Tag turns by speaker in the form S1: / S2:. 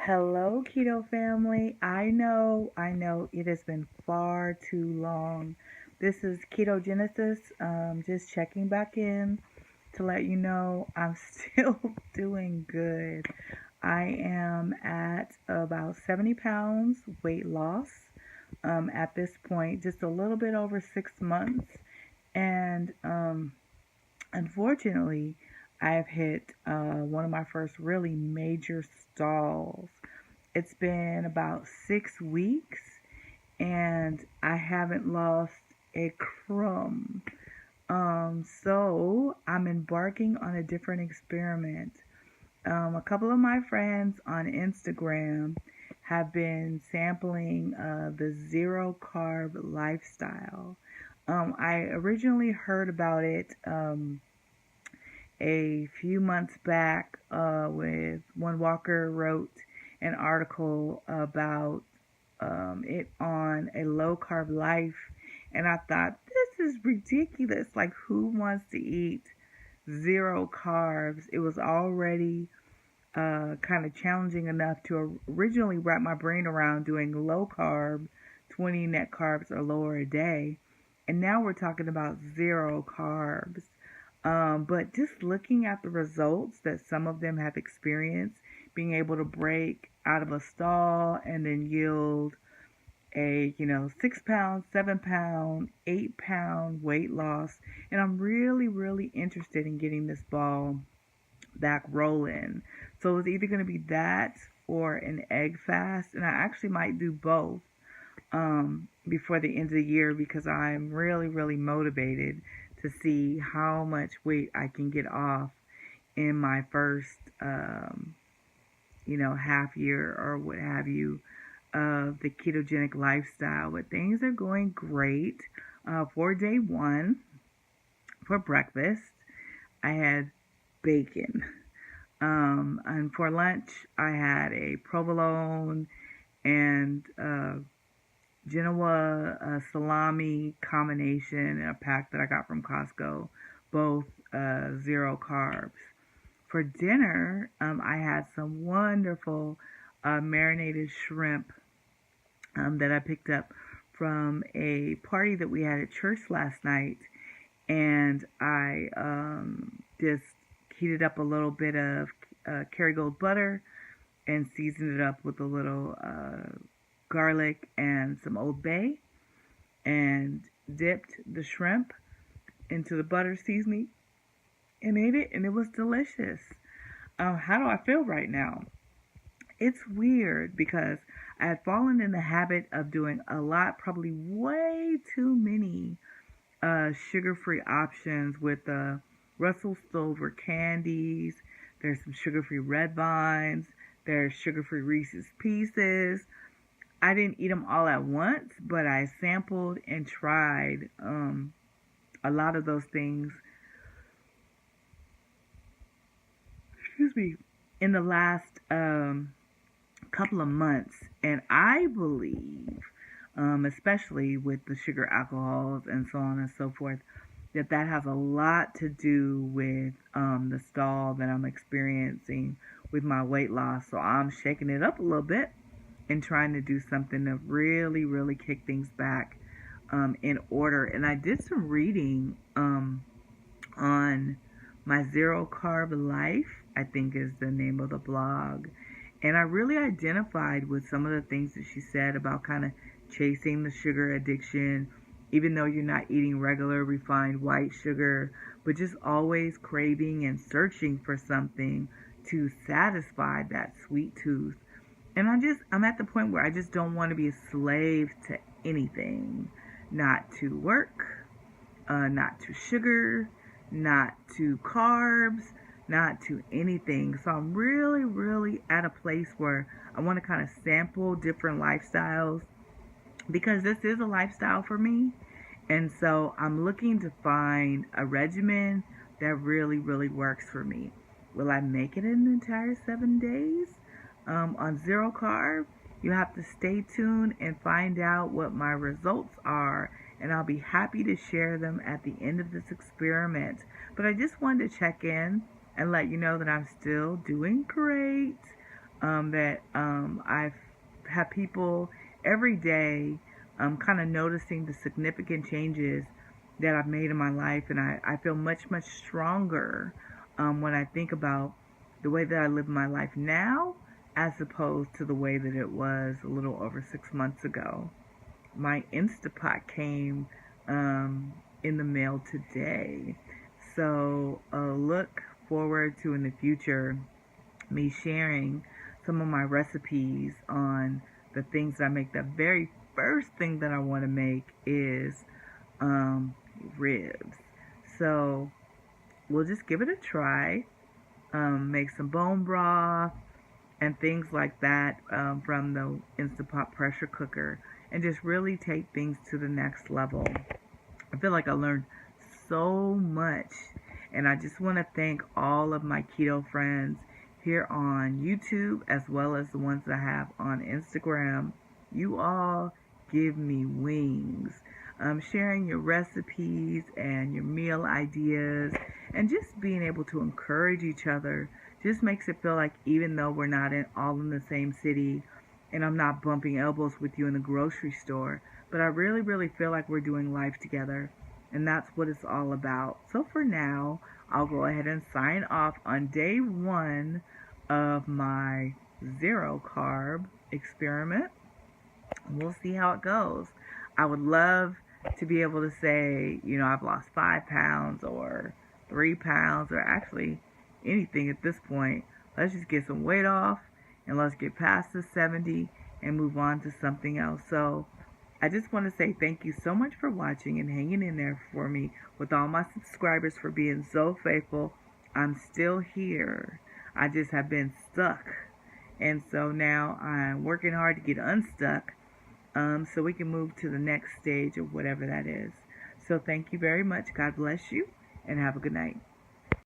S1: Hello, Keto family. I know it has been far too long. This is Keto Genesis. Just checking back in to let you know I'm still doing good. I am at about 70 pounds weight loss at this point, just a little bit over 6 months. And unfortunately, I've hit one of my first really major stalls. It's been about 6 weeks and I haven't lost a crumb. So I'm embarking on a different experiment. A couple of my friends on Instagram have been sampling the zero carb lifestyle. I originally heard about it a few months back with one Walker wrote an article about it on a low carb life, and I thought this is ridiculous. Like, who wants to eat zero carbs? It was already kind of challenging enough to originally wrap my brain around doing low carb, 20 net carbs or lower a day, and now we're talking about zero carbs. But just looking at the results that some of them have experienced, being able to break out of a stall and then yield a 6 pound, 7 pound, 8 pound weight loss, and I'm really interested in getting this ball back rolling. So it's either going to be that or an egg fast, and I actually might do both before the end of the year because I'm really motivated to see how much weight I can get off in my first, half year or what have you of the ketogenic lifestyle. But things are going great. For day one, for breakfast, I had bacon. And for lunch, I had a provolone and Genoa salami combination in a pack that I got from Costco, both zero carbs. For dinner, I had some wonderful marinated shrimp that I picked up from a party that we had at church last night, and I just heated up a little bit of Kerrygold butter and seasoned it up with a little garlic and some Old Bay, and dipped the shrimp into the butter seasoning and ate it, and it was delicious. How do I feel right now? It's weird because I had fallen in the habit of doing a lot, probably way too many sugar-free options with Russell Stover candies. There's some sugar-free red vines. There's sugar-free Reese's Pieces. I didn't eat them all at once, but I sampled and tried a lot of those things, excuse me, in the last couple of months. And I believe, especially with the sugar alcohols and so on and so forth, that has a lot to do with the stall that I'm experiencing with my weight loss. So I'm shaking it up a little bit and trying to do something to really kick things back in order. And I did some reading on my Zero Carb Life, I think is the name of the blog. And I really identified with some of the things that she said about kind of chasing the sugar addiction, even though you're not eating regular refined white sugar, but just always craving and searching for something to satisfy that sweet tooth. And I'm at the point where I just don't want to be a slave to anything. Not to work, not to sugar, not to carbs, not to anything. So I'm really at a place where I want to kind of sample different lifestyles because this is a lifestyle for me. And so I'm looking to find a regimen that really works for me. Will I make it an entire 7 days on zero carb? You have to stay tuned and find out what my results are, and I'll be happy to share them at the end of this experiment. But I just wanted to check in and let you know that I'm still doing great. that I've had people every day kind of noticing the significant changes that I've made in my life, and I feel much, much stronger when I think about the way that I live my life now as opposed to the way that it was a little over 6 months ago. My Instapot came in the mail today. So look forward to in the future me sharing some of my recipes on the things that I make. The very first thing that I want to make is ribs. So we'll just give it a try. Make some bone broth and things like that from the Instapot pressure cooker, and just really take things to the next level. I feel like I learned so much, and I just want to thank all of my keto friends here on YouTube as well as the ones that I have on Instagram. You all give me wings. Sharing your recipes and your meal ideas and just being able to encourage each other just makes it feel like even though we're not all in the same city and I'm not bumping elbows with you in the grocery store, but I really, really feel like we're doing life together, and that's what it's all about. So for now, I'll go ahead and sign off on day 1 of my 0 carb experiment. We'll see how it goes. I would love to be able to say, I've lost 5 pounds or 3 pounds or actually anything at this point. Let's just get some weight off and let's get past the 70 and move on to something else. So I just want to say thank you so much for watching and hanging in there for me, with all my subscribers, for being so faithful. I'm still here. I just have been stuck. And so now I'm working hard to get unstuck so we can move to the next stage of whatever that is. So thank you very much. God bless you and have a good night.